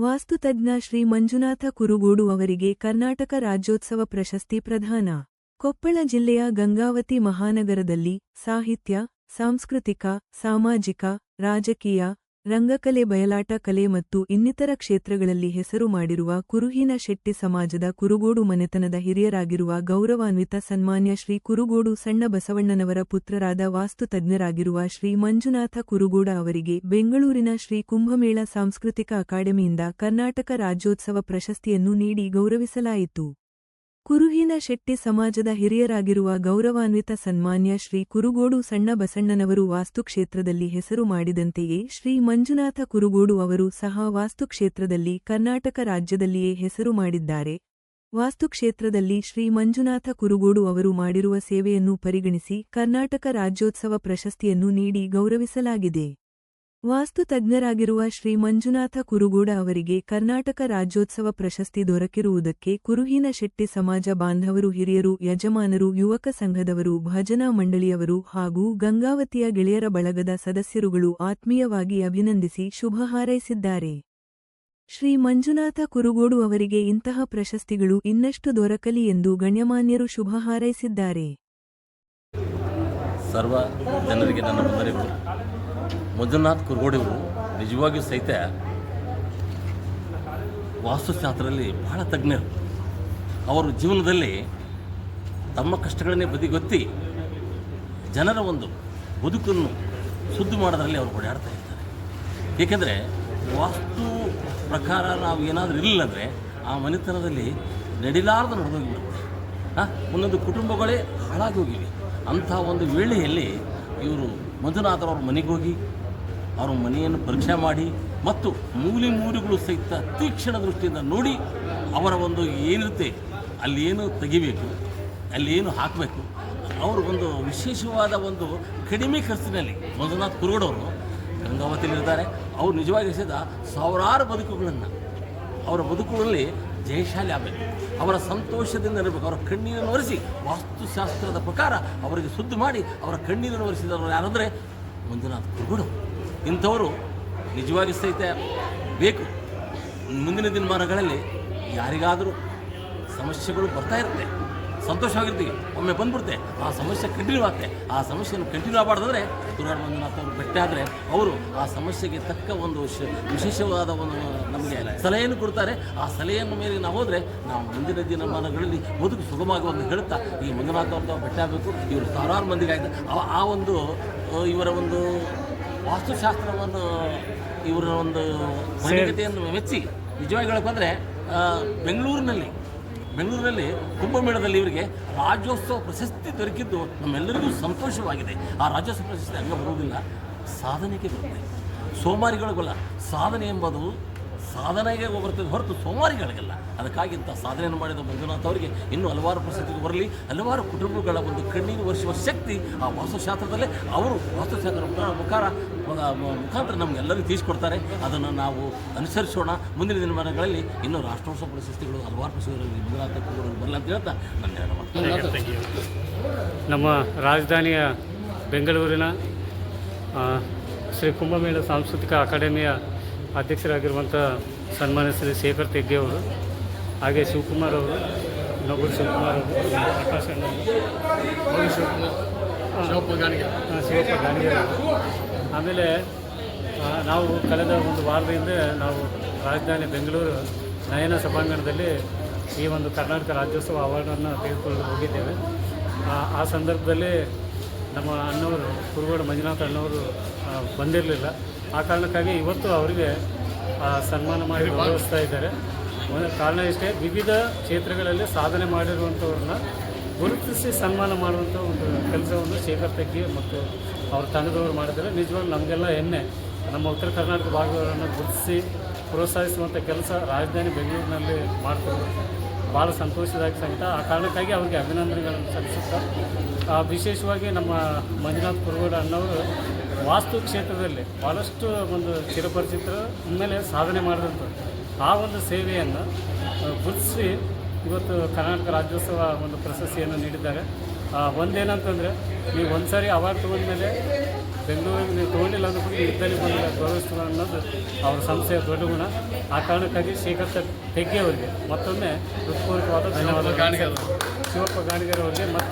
ವಾಸ್ತುತಜ್ಞ ಶ್ರೀ ಮಂಜುನಾಥ ಕುರುಗೋಡು ಅವರಿಗೆ ಕರ್ನಾಟಕ ರಾಜ್ಯೋತ್ಸವ ಪ್ರಶಸ್ತಿ ಪ್ರದಾನ. ಕೊಪ್ಪಳ ಜಿಲ್ಲೆಯ ಗಂಗಾವತಿ ಮಹಾನಗರದಲ್ಲಿ ಸಾಹಿತ್ಯ, ಸಾಂಸ್ಕೃತಿಕ, ಸಾಮಾಜಿಕ, ರಾಜಕೀಯ, ರಂಗಕಲೆ, ಬಯಲಾಟ ಕಲೆ ಮತ್ತು ಇನ್ನಿತರ ಕ್ಷೇತ್ರಗಳಲ್ಲಿ ಹೆಸರು ಮಾಡಿರುವ ಕುರುಹಿನ ಶೆಟ್ಟಿ ಸಮಾಜದ ಕುರುಗೋಡು ಮನೆತನದ ಹಿರಿಯರಾಗಿರುವ ಗೌರವಾನ್ವಿತ ಸನ್ಮಾನ್ಯ ಶ್ರೀ ಕುರುಗೋಡು ಸಣ್ಣ ಬಸವಣ್ಣನವರ ಪುತ್ರರಾದ ವಾಸ್ತುತಜ್ಞರಾಗಿರುವ ಶ್ರೀ ಮಂಜುನಾಥ ಕುರುಗೋಡ ಅವರಿಗೆ ಬೆಂಗಳೂರಿನ ಶ್ರೀ ಕುಂಭಮೇಳ ಸಾಂಸ್ಕೃತಿಕ ಅಕಾಡೆಮಿಯಿಂದ ಕರ್ನಾಟಕ ರಾಜ್ಯೋತ್ಸವ ಪ್ರಶಸ್ತಿಯನ್ನು ನೀಡಿ ಗೌರವಿಸಲಾಯಿತು. ಕುರುಹಿನ ಶೆಟ್ಟಿ ಸಮಾಜದ ಹಿರಿಯರಾಗಿರುವ ಗೌರವಾನ್ವಿತ ಸನ್ಮಾನ್ಯ ಶ್ರೀ ಕುರುಗೋಡು ಸಣ್ಣ ಬಸಣ್ಣನವರು ವಾಸ್ತುಕ್ಷೇತ್ರದಲ್ಲಿ ಹೆಸರು ಮಾಡಿದಂತೆಯೇ ಶ್ರೀ ಮಂಜುನಾಥ ಕುರುಗೋಡು ಅವರು ಸಹ ವಾಸ್ತುಕ್ಷೇತ್ರದಲ್ಲಿ ಕರ್ನಾಟಕ ರಾಜ್ಯದಲ್ಲಿಯೇ ಹೆಸರು ಮಾಡಿದ್ದಾರೆ. ವಾಸ್ತುಕ್ಷೇತ್ರದಲ್ಲಿ ಶ್ರೀ ಮಂಜುನಾಥ ಕುರುಗೋಡು ಅವರು ಮಾಡಿರುವ ಸೇವೆಯನ್ನು ಪರಿಗಣಿಸಿ ಕರ್ನಾಟಕ ರಾಜ್ಯೋತ್ಸವ ಪ್ರಶಸ್ತಿಯನ್ನು ನೀಡಿ ಗೌರವಿಸಲಾಗಿದೆ. ವಾಸ್ತುತಜ್ಞರಾಗಿರುವ ಶ್ರೀ ಮಂಜುನಾಥ ಕುರುಗೋಡ ಅವರಿಗೆ ಕರ್ನಾಟಕ ರಾಜ್ಯೋತ್ಸವ ಪ್ರಶಸ್ತಿ ದೊರಕಿರುವುದಕ್ಕೆ ಕುರುಹಿನ ಶೆಟ್ಟಿ ಸಮಾಜ ಬಾಂಧವರು, ಹಿರಿಯರು, ಯಜಮಾನರು, ಯುವಕ ಸಂಘದವರು, ಭಜನಾ ಮಂಡಳಿಯವರು ಹಾಗೂ ಗಂಗಾವತಿಯ ಗೆಳೆಯರ ಬಳಗದ ಸದಸ್ಯರುಗಳು ಆತ್ಮೀಯವಾಗಿ ಅಭಿನಂದಿಸಿ ಶುಭ ಹಾರೈಸಿದ್ದಾರೆ. ಶ್ರೀ ಮಂಜುನಾಥ ಕುರುಗೋಡು ಅವರಿಗೆ ಇಂತಹ ಪ್ರಶಸ್ತಿಗಳು ಇನ್ನಷ್ಟು ದೊರಕಲಿ ಎಂದು ಗಣ್ಯಮಾನ್ಯರು ಶುಭ ಹಾರೈಸಿದ್ದಾರೆ. ಸರ್ವ ಜನರಿಗೆ ನನ್ನ ವಂದನೆಗಳು. ಮಂಜುನಾಥ್ ಕುರುಗೋಡಿಯವರು ನಿಜವಾಗಿಯೂ ಸಹಿತ ವಾಸ್ತುಶಾಸ್ತ್ರದಲ್ಲಿ ಬಹಳ ತಜ್ಞರು. ಅವರು ಜೀವನದಲ್ಲಿ ತಮ್ಮ ಕಷ್ಟಗಳನ್ನೇ ಬದಿಗೊತ್ತಿ ಜನರ ಒಂದು ಬದುಕನ್ನು ಶುದ್ಧ ಮಾಡೋದ್ರಲ್ಲಿ ಅವರು ಓಡಾಡ್ತಾ ಇರ್ತಾರೆ. ಏಕೆಂದರೆ ವಾಸ್ತು ಪ್ರಕಾರ ನಾವು ಏನಾದರೂ ಇರಲಿಲ್ಲ ಅಂದರೆ ಆ ಮನೆತನದಲ್ಲಿ ನಡಿಲಾರ್ದು ನಡೆದೋಗಿಬಿಡುತ್ತೆ. ಒಂದೊಂದು ಕುಟುಂಬಗಳೇ ಹಾಳಾಗಿ ಹೋಗಿವೆ. ಅಂಥ ಒಂದು ವೇಳೆಯಲ್ಲಿ ಇವರು ಮಂಜುನಾಥರವ್ರ ಮನೆಗೆ ಹೋಗಿ ಅವರ ಮನೆಯನ್ನು ಪರೀಕ್ಷೆ ಮಾಡಿ ಮತ್ತು ಮೂಲೆಗಳು ಸಹಿತ ತೀಕ್ಷ್ಣ ದೃಷ್ಟಿಯಿಂದ ನೋಡಿ ಅವರ ಒಂದು ಏನಿರುತ್ತೆ ಅಲ್ಲಿ ಏನು ತೆಗಿಬೇಕು, ಅಲ್ಲಿ ಏನು ಹಾಕಬೇಕು, ಅವರು ಒಂದು ವಿಶೇಷವಾದ ಒಂದು ಕಡಿಮೆ ಖರ್ಚಿನಲ್ಲಿ ಮಂಜುನಾಥ್ ಕುರುಗೋಡವರು ಗಂಗಾವತಿಯಲ್ಲಿರ್ತಾರೆ. ಅವರು ನಿಜವಾಗಿ ಸಹಿತ ಸಾವಿರಾರು ಬದುಕುಗಳನ್ನು ಅವರ ಬದುಕುಗಳಲ್ಲಿ ಜಯಶಾಲಿ ಆಗಬೇಕು, ಅವರ ಸಂತೋಷದಿಂದ ಇರಬೇಕು. ಅವರ ಕಣ್ಣೀರನ್ನು ಒರೆಸಿ ವಾಸ್ತುಶಾಸ್ತ್ರದ ಪ್ರಕಾರ ಅವರಿಗೆ ಶುದ್ಧ ಮಾಡಿ ಅವರ ಕಣ್ಣೀರನ್ನು ಒರೆಸಿದವರು ಯಾರಂದರೆ ಮಂಜುನಾಥ್ ಕುರುಗೋಡು. ಇಂಥವರು ನಿಜವಾಗಿ ಸಹಿತ ಬೇಕು. ಮುಂದಿನ ದಿನಮಾನಗಳಲ್ಲಿ ಯಾರಿಗಾದರೂ ಸಮಸ್ಯೆಗಳು ಬರ್ತಾ ಇರುತ್ತೆ, ಸಂತೋಷವಾಗಿರ್ತೀವಿ, ಒಮ್ಮೆ ಬಂದ್ಬಿಡುತ್ತೆ, ಆ ಸಮಸ್ಯೆ ಕಂಟಿನ್ಯೂ ಆಗುತ್ತೆ. ಆ ಸಮಸ್ಯೆಯನ್ನು ಕಂಟಿನ್ಯೂ ಆಗಬಾರ್ದಂದರೆ ಕುರುಗೋಡು ಮಂಜುನಾಥ್ ಅವರು ಭೇಟಿ ಆದರೆ ಅವರು ಆ ಸಮಸ್ಯೆಗೆ ತಕ್ಕ ಒಂದು ವಿಶೇಷವಾದ ಒಂದು ನಮಗೆ ಸಲಹೆಯನ್ನು ಕೊಡ್ತಾರೆ. ಆ ಸಲಹೆಯನ್ನು ಮೇಲೆ ನಾವು ಹೋದರೆ ನಾವು ಮುಂದಿನ ದಿನಮಾನಗಳಲ್ಲಿ ಬದುಕು ಸುಗಮವಾಗಿ ಹೇಳುತ್ತಾ ಈ ಮಂಜುನಾಥ್ ಅವ್ರದ್ದು ಭೇಟಿ ಆಗಬೇಕು. ಇವರು ಸಾವಿರಾರು ಮಂದಿಗಾಯ್ತು. ಆ ಒಂದು ಇವರ ಒಂದು ವಾಸ್ತುಶಾಸ್ತ್ರವನ್ನು ಇವರ ಒಂದು ವೈಜ್ಞತೆಯನ್ನು ಮೆಚ್ಚಿ ನಿಜವಾಗಿ ಹೇಳಬೇಕಂದ್ರೆ ಬೆಂಗಳೂರಿನಲ್ಲಿ ಕುಂಭಮೇಳದಲ್ಲಿ ಇವರಿಗೆ ರಾಜ್ಯೋತ್ಸವ ಪ್ರಶಸ್ತಿ ದೊರಕಿದ್ದು ನಮ್ಮೆಲ್ಲರಿಗೂ ಸಂತೋಷವಾಗಿದೆ. ಆ ರಾಜ್ಯೋತ್ಸವ ಪ್ರಶಸ್ತಿ ಹಂಗೆ ಬರುವುದಿಲ್ಲ, ಸಾಧನೆಗೆ ಬರುತ್ತೆ. ಸೋಮಾರಿಗಳಿಗಲ್ಲ, ಸಾಧನೆ ಎಂಬುದು ಸಾಧನೆಗೆ ಬರ್ತದೆ ಹೊರತು ಸೋಮಾರಿಗಳಿಗಲ್ಲ. ಅದಕ್ಕಾಗಿ ಇಂಥ ಸಾಧನೆಯನ್ನು ಮಾಡಿದ ಮಂಜುನಾಥ್ ಅವರಿಗೆ ಇನ್ನೂ ಹಲವಾರು ಪ್ರಶಸ್ತಿಗಳು ಬರಲಿ. ಹಲವಾರು ಕುಟುಂಬಗಳ ಒಂದು ಕಣ್ಣೀರು ವರ್ಷಿಸುವ ಶಕ್ತಿ ಆ ವಾಸ್ತುಶಾಸ್ತ್ರದಲ್ಲೇ ಅವರು ವಾಸ್ತುಶಾಸ್ತ್ರ ಮುಖಾಂತರ ನಮಗೆಲ್ಲರಿಗೂ ತಿಳಿಸ್ಕೊಡ್ತಾರೆ. ಅದನ್ನು ನಾವು ಅನುಸರಿಸೋಣ. ಮುಂದಿನ ದಿನಮಾನಗಳಲ್ಲಿ ಇನ್ನೂ ರಾಷ್ಟ್ರೋತ್ಸವ ಪ್ರಶಸ್ತಿಗಳು ಹಲವಾರು ಪ್ರಶಸ್ತಿಗಳಲ್ಲಿ ಮಂಜುನಾಥ ಕುರುಗೋಡು ಬರಲ್ಲ ಅಂತ ಹೇಳ್ತಾ ನಮ್ಮ ರಾಜಧಾನಿಯ ಬೆಂಗಳೂರಿನ ಶ್ರೀ ಕುಂಭಮೇಳ ಸಾಂಸ್ಕೃತಿಕ ಅಕಾಡೆಮಿಯ ಅಧ್ಯಕ್ಷರಾಗಿರುವಂಥ ಸನ್ಮಾನ್ಯ ಶ್ರೀ ಶೇಖರ್ ತೆಗ್ಗೆ ಅವರು, ಹಾಗೆ ಶಿವಕುಮಾರ್ ಅವರು, ಇನ್ನೊಬ್ಬರು ಶಿವಕುಮಾರ್ ಅವರು, ಪ್ರಕಾಶ್ ಶಿವಪ್ಪ ಗಾಣಿಗೆ ಅವರು. ಆಮೇಲೆ ನಾವು ಕಳೆದ ಒಂದು ವಾರದಿಂದ ನಾವು ರಾಜಧಾನಿ ಬೆಂಗಳೂರು ನಯನ ಸಭಾಂಗಣದಲ್ಲಿ ಈ ಒಂದು ಕರ್ನಾಟಕ ರಾಜ್ಯೋತ್ಸವ ಅವಾರ್ಡನ್ನು ತೆಗೆದುಕೊಂಡು ಹೋಗಿದ್ದೇವೆ. ಆ ಸಂದರ್ಭದಲ್ಲಿ ನಮ್ಮ ಅಣ್ಣವರು ಕುರುಗೋಡು ಮಂಜುನಾಥ ಅಣ್ಣವರು ಬಂದಿರಲಿಲ್ಲ. ಆ ಕಾರಣಕ್ಕಾಗಿ ಇವತ್ತು ಅವರಿಗೆ ಸನ್ಮಾನ ಮಾಡಿ ಗೌರವಿಸ್ತಾ ಇದ್ದಾರೆ. ಕಾರಣ ಇಷ್ಟೇ, ವಿವಿಧ ಕ್ಷೇತ್ರಗಳಲ್ಲಿ ಸಾಧನೆ ಮಾಡಿರುವಂಥವ್ರನ್ನ ಗುರುತಿಸಿ ಸನ್ಮಾನ ಮಾಡುವಂಥ ಒಂದು ಕೆಲಸವನ್ನು ಶೇಖರ್ ತೆಗ್ಗಿ ಮತ್ತು ಅವ್ರ ತಂಡದವರು ಮಾಡಿದ್ದಾರೆ. ನಿಜವಾಗ್ಲೂ ನಮಗೆಲ್ಲ ಹೆಮ್ಮೆ. ನಮ್ಮ ಉತ್ತರ ಕರ್ನಾಟಕ ಭಾಗಗಳನ್ನು ಗುರುತಿಸಿ ಪ್ರೋತ್ಸಾಹಿಸುವಂಥ ಕೆಲಸ ರಾಜಧಾನಿ ಬೆಂಗಳೂರಿನಲ್ಲಿ ಮಾಡ್ತಾರೆ. ಭಾಳ ಸಂತೋಷದಾಯಕ ಸಂಗೀತ. ಆ ಕಾರಣಕ್ಕಾಗಿ ಅವರಿಗೆ ಅಭಿನಂದನೆಗಳನ್ನು ಸಲ್ಲಿಸುತ್ತಾ ವಿಶೇಷವಾಗಿ ನಮ್ಮ ಮಂಜುನಾಥ್ ಕುರುಗೋಡು ಅಣ್ಣವರು ವಾಸ್ತು ಕ್ಷೇತ್ರದಲ್ಲಿ ಭಾಳಷ್ಟು ಒಂದು ಚಿರಪರಿಚಿತರ ಮೇಲೆ ಸಾಧನೆ ಮಾಡಿದಂಥದ್ದು. ಆ ಒಂದು ಸೇವೆಯನ್ನು ಗುರುತಿಸಿ ಇವತ್ತು ಕರ್ನಾಟಕ ರಾಜ್ಯೋತ್ಸವ ಒಂದು ಪ್ರಶಸ್ತಿಯನ್ನು ನೀಡಿದ್ದಾರೆ. ಒಂದೇನಂತಂದರೆ ನೀವು ಒಂದು ಸಾರಿ ಅವಾರ್ಡ್ ತೊಗೊಂಡ್ಮೇಲೆ ಬೆಂಗಳೂರಿಗೆ ನೀವು ತೊಗೊಂಡಿಲ್ಲ ಅಂದ್ರೂ ಕೂಡ ಇದ್ದಲ್ಲಿ ಬಂದು ಗೌರವಿಸ್ತಾರೆ ಅನ್ನೋದು ಅವ್ರ ಸಂಸ್ಥೆಯ ದೊಡ್ಡ ಗುಣ. ಆ ಕಾರಣಕ್ಕಾಗಿ ಶ್ರೀಕಾಂತ ತೆಗ್ಗೆ ಅವರಿಗೆ ಮತ್ತೊಮ್ಮೆ ಹೃತ್ಪೂರ್ವಕವಾದ ಧನ್ಯವಾದ. ಶಿವಪ್ಪ ಗಾಣಿಗೇರ್ ಅವರಿಗೆ ಮತ್ತು